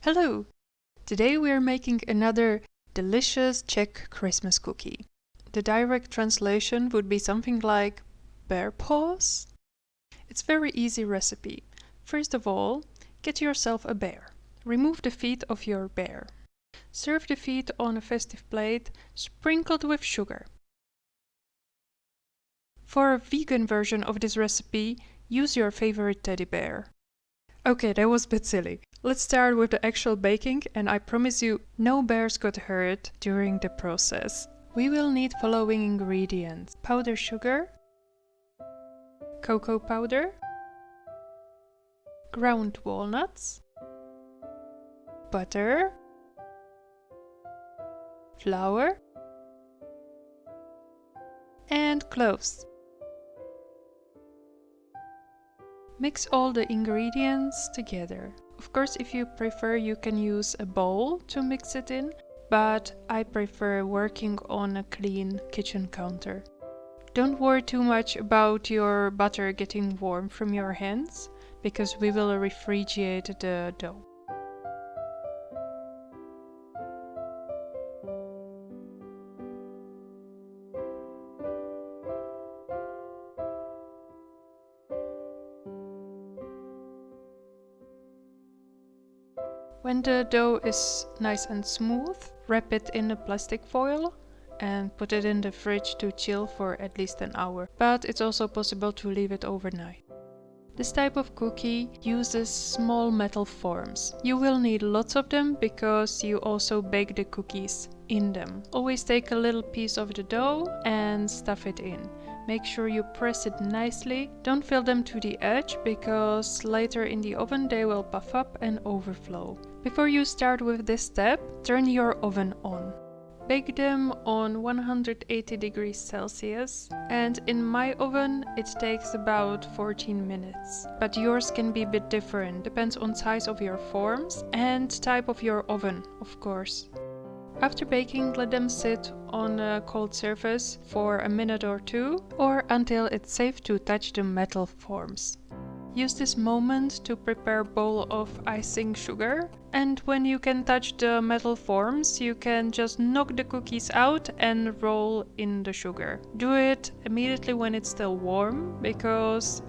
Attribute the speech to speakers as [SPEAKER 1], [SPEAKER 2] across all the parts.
[SPEAKER 1] Hello! Today we are making another delicious Czech Christmas cookie. The direct translation would be something like bear paws. It's a very easy recipe. First of all, get yourself a bear. Remove the feet of your bear. Serve the feet on a festive plate, sprinkled with sugar. For a vegan version of this recipe, use your favorite teddy bear. Okay, that was a bit silly. Let's start with the actual baking, and I promise you, no bears got hurt during the process. We will need following ingredients: powdered sugar, cocoa powder, ground walnuts, butter, flour, and cloves. Mix all the ingredients together. Of course, if you prefer, you can use a bowl to mix it in, but I prefer working on a clean kitchen counter. Don't worry too much about your butter getting warm from your hands, because we will refrigerate the dough. When the dough is nice and smooth, wrap it in a plastic foil and put it in the fridge to chill for at least an hour, but it's also possible to leave it overnight. This type of cookie uses small metal forms. You will need lots of them because you also bake the cookies in them. Always take a little piece of the dough and stuff it in. Make sure you press it nicely. Don't fill them to the edge because later in the oven they will puff up and overflow. Before you start with this step, turn your oven on. Bake them on 180 degrees Celsius, and in my oven it takes about 14 minutes. But yours can be a bit different, depends on size of your forms and type of your oven, of course. After baking, let them sit on a cold surface for a minute or two, or until it's safe to touch the metal forms. Use this moment to prepare a bowl of icing sugar, and when you can touch the metal forms, you can just knock the cookies out and roll in the sugar. Do it immediately when it's still warm, because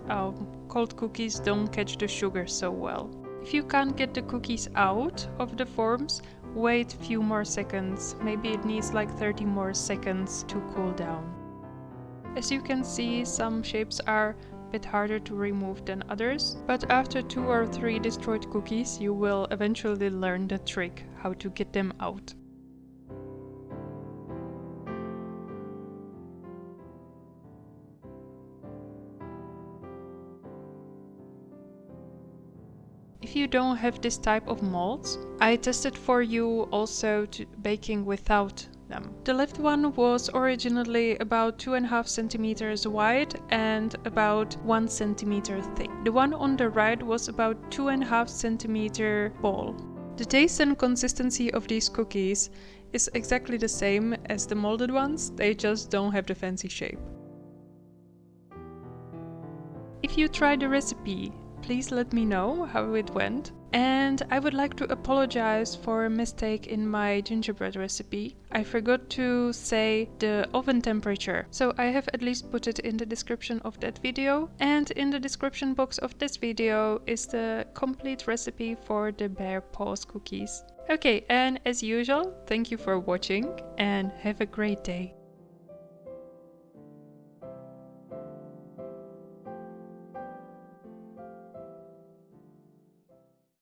[SPEAKER 1] cold cookies don't catch the sugar so well. If you can't get the cookies out of the forms, wait a few more seconds. Maybe it needs like 30 more seconds to cool down. As you can see, some shapes are a bit harder to remove than others, but after 2 or 3 destroyed cookies, you will eventually learn the trick how to get them out. If you don't have this type of molds, I tested for you also baking without them. The left one was originally about 2.5 centimeters wide and about 1 centimeter thick. The one on the right was about 2.5 centimeter ball. The taste and consistency of these cookies is exactly the same as the molded ones, they just don't have the fancy shape. If you try the recipe, please let me know how it went. And I would like to apologize for a mistake in my gingerbread recipe. I forgot to say the oven temperature, so I have at least put it in the description of that video. And in the description box of this video is the complete recipe for the bear paws cookies. Okay, and as usual, thank you for watching and have a great day.